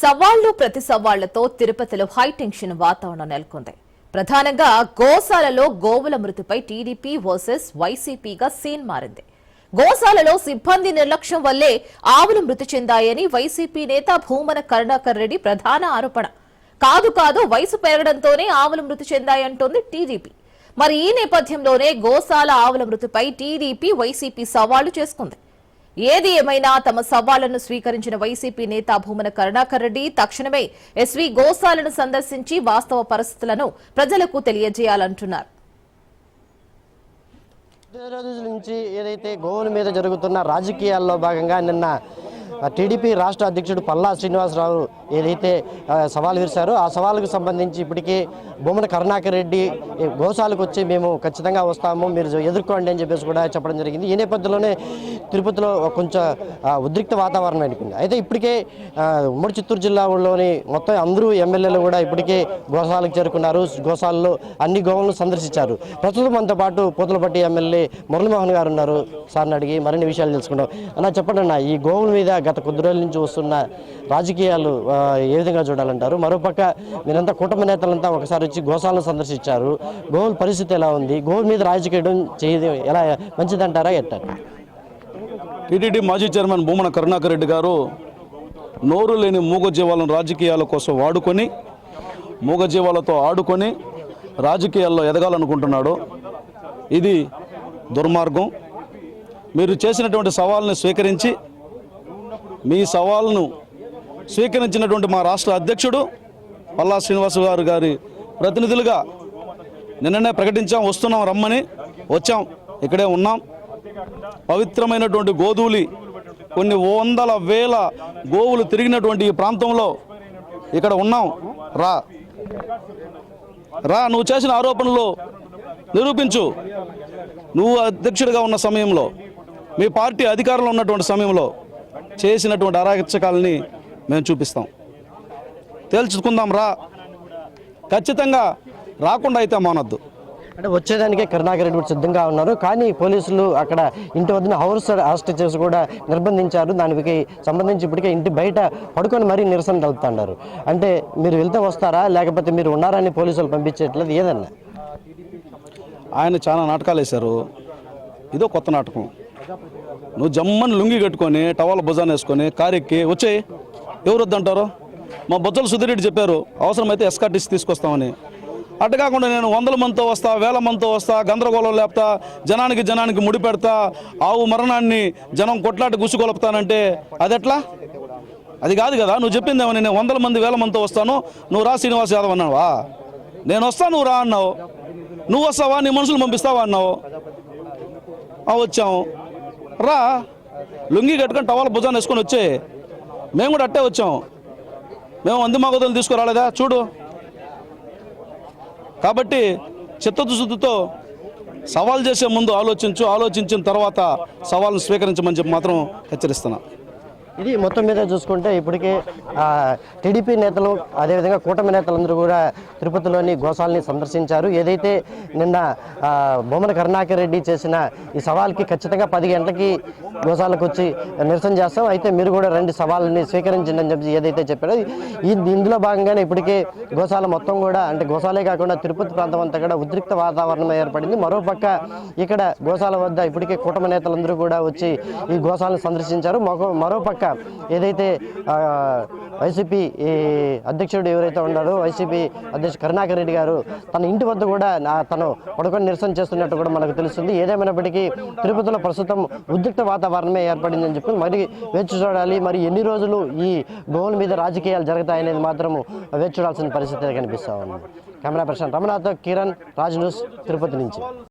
సవాళ్లు ప్రతి సవాళ్లతో తిరుపతిలో హైటెన్షన్ వాతావరణం నెలకొంది. ప్రధానంగా గోశాలలో గోవుల మృతిపై టీడీపీ వర్సెస్ వైసీపీగా సీన్ మారింది. గోశాలలో సిబ్బంది నిర్లక్ష్యం వల్లే ఆవులు మృతి చెందాయని వైసీపీ నేత భూమన కరుణాకర్ రెడ్డి ప్రధాన ఆరోపణ. కాదు వయసు పెరగడంతోనే ఆవులు మృతి చెందాయంటోంది టీడీపీ. మరి ఈ నేపథ్యంలోనే గోశాల ఆవుల మృతిపై టీడీపీ వైసీపీ సవాళ్లు చేసుకుంది. ఏది ఏమైనా తమ సవాళ్లను స్వీకరించిన వైసీపీ నేత భూమన కరుణాకర్ రెడ్డి తక్షణమే ఎస్వీ గోశాలను సందర్శించి వాస్తవ పరిస్థితులను ప్రజలకు తెలియజేయాలంటున్నారు. రోజుల నుంచి ఏదైతే గోవుల మీద జరుగుతున్న రాజకీయాల్లో భాగంగా నిన్న టీడీపీ రాష్ట్ర అధ్యక్షుడు పల్లా శ్రీనివాసరావు ఏదైతే సవాల్ విరిశారో ఆ సవాలుకు సంబంధించి ఇప్పటికే భూమన కరుణాకర్ రెడ్డి గోశాలకు వచ్చి మేము ఖచ్చితంగా వస్తాము, మీరు ఎదుర్కోండి అని చెప్పేసి కూడా చెప్పడం జరిగింది. ఈ నేపథ్యంలోనే తిరుపతిలో కొంచెం ఉద్రిక్త వాతావరణం అనిపింది. అయితే ఇప్పటికే ఉమ్మడి చిత్తూరు జిల్లాలోని మొత్తం అందరూ ఎమ్మెల్యేలు కూడా ఇప్పటికే గోశాలకు చేరుకున్నారు. గోశాలలో అన్ని గోవులను సందర్శించారు. ప్రస్తుతం మనతో పాటు పూతలపట్టి ఎమ్మెల్యే మురళీమోహన్ గారు ఉన్నారు. సార్ని అడిగి మరిన్ని విషయాలు తెలుసుకుంటాం. అలా చెప్పండి అన్న, ఈ గోవుల మీద గత కొద్ది రోజుల నుంచి వస్తున్న రాజకీయాలు ఏ విధంగా చూడాలంటారు? మరోపక్క మీరంతా కుటుంబ నేతలంతా ఒకసారి వచ్చి గోశాలను సందర్శించారు. గోవుల పరిస్థితి ఎలా ఉంది? గోవుల మీద రాజకీయం చేయడం ఎలా మంచిదంటారా ఎట్టారు? టీటీడీ మాజీ చైర్మన్ భూమన కరుణాకర్ రెడ్డి గారు నోరు లేని మూగజీవాలను రాజకీయాల కోసం వాడుకొని మూగజీవాలతో ఆడుకొని రాజకీయాల్లో ఎదగాలనుకుంటున్నాడు. ఇది దుర్మార్గం. మీరు చేసినటువంటి సవాల్ని స్వీకరించి మీ సవాల్ను స్వీకరించినటువంటి మా రాష్ట్ర అధ్యక్షుడు పల్లా శ్రీనివాస గారి ప్రతినిధులుగా నిన్ననే ప్రకటించాం, వస్తున్నాం, రమ్మని వచ్చాం, ఇక్కడే ఉన్నాం. పవిత్రమైనటువంటి గోధూలి కొన్ని వందల వేల గోవులు తిరిగినటువంటి ఈ ప్రాంతంలో ఇక్కడ ఉన్నాం. రా నువ్వు చేసిన ఆరోపణలు నిరూపించు. నువ్వు అధ్యక్షుడిగా ఉన్న సమయంలో, మీ పార్టీ అధికారంలో ఉన్నటువంటి సమయంలో చేసినటువంటి అరాచకాలని మేము చూపిస్తాం, తేల్చుకుందాం. ఖచ్చితంగా రాకుండా అయితే మానొద్దు. అంటే వచ్చేదానికే కరుణాకర్ రెడ్డి సిద్ధంగా ఉన్నారు. కానీ పోలీసులు అక్కడ ఇంటి వద్ద హౌస్ అరెస్ట్ చేసి కూడా నిర్బంధించారు. దానికి సంబంధించి ఇప్పటికే ఇంటి బయట పడుకొని మరీ నిరసన తెలుపుతున్నారు. అంటే మీరు వెళ్తే వస్తారా, లేకపోతే మీరు ఉన్నారని పోలీసులు పంపించేట్లేదు ఏదన్నా? ఆయన చాలా నాటకాలు వేశారు. ఇదో కొత్త నాటకం. నువ్వు జమ్మని లుంగి కట్టుకొని టవాల భుజాన్ని వేసుకొని కారెక్కి వచ్చేయి. ఎవరు వద్దంటారు? మా బొజ్జల సుధీరెడ్డి చెప్పారు అవసరమైతే ఎస్కార్టీసీ తీసుకొస్తామని. అట్ట కాకుండా నేను 100 మందితో వస్తా, 1000 మందితో వస్తా, గందరగోళం లేపుతా, జనానికి ముడి పెడతా, ఆవు మరణాన్ని జనం కొట్లాట గుసుకొలుపుతానంటే అది ఎట్లా? అది కాదు కదా. నువ్వు చెప్పిందేమో నేను 100 మంది 1000 మందితో వస్తాను, నువ్వు రా శ్రీనివాస్ యాదవ్ అన్నావా? నేను వస్తాను, నువ్వు రా అన్నావు. నువ్వు వస్తావా, నీ మనుషులు పంపిస్తావా అన్నావు. వచ్చాము, రా, లుంగి కట్టుకొని టవాల భుజాన్ని వేసుకొని వచ్చే. మేము కూడా అట్టే వచ్చాము. మేము అందిమాగదులు తీసుకురాలేదా చూడు. కాబట్టి చిత్తశుద్ధితో సవాల్ చేసే ముందు ఆలోచించిన తర్వాత సవాల్ను స్వీకరించమని చెప్పి మాత్రం హెచ్చరిస్తున్నా. ఇది మొత్తం మీద చూసుకుంటే ఇప్పటికే టీడీపీ నేతలు అదేవిధంగా కూటమి నేతలందరూ కూడా తిరుపతిలోని గోశాలని సందర్శించారు. ఏదైతే నిన్న భూమన కరుణాకర్ రెడ్డి చేసిన ఈ సవాల్కి ఖచ్చితంగా 10 గంటలకి గోశాలకు వచ్చి నిరసన చేస్తాం, అయితే మీరు కూడా రండి సవాల్ని స్వీకరించండి అని చెప్పి ఏదైతే చెప్పారో ఇందులో భాగంగానే ఇప్పటికే గోశాల మొత్తం కూడా, అంటే గోశాలే కాకుండా తిరుపతి ప్రాంతం అంతా కూడా ఉద్రిక్త వాతావరణం ఏర్పడింది. మరోపక్క ఇక్కడ గోశాల వద్ద ఇప్పటికే కూటమి నేతలందరూ కూడా వచ్చి ఈ గోశాలను సందర్శించారు. మరోపక్క ఏదైతే వైసీపీ అధ్యక్షుడు ఎవరైతే ఉన్నారో వైసీపీ అధ్యక్షుడు కరుణాకర్ రెడ్డి గారు తన ఇంటి వద్ద కూడా తను పడుకొని నిరసన చేస్తున్నట్టు కూడా మనకు తెలుస్తుంది. ఏదేమైనప్పటికీ తిరుపతిలో ప్రస్తుతం ఉద్రిక్త వాతావరణమే ఏర్పడిందని చెప్పి మరి వేచి చూడాలి. మరి ఎన్ని రోజులు ఈ గోవుల మీద రాజకీయాలు జరుగుతాయనేది మాత్రము వేచి చూడాల్సిన పరిస్థితి కనిపిస్తా ఉంది. కెమెరా పర్సన్ రమణాతో కిరణ్, రాజ్ న్యూస్, తిరుపతి నుంచి.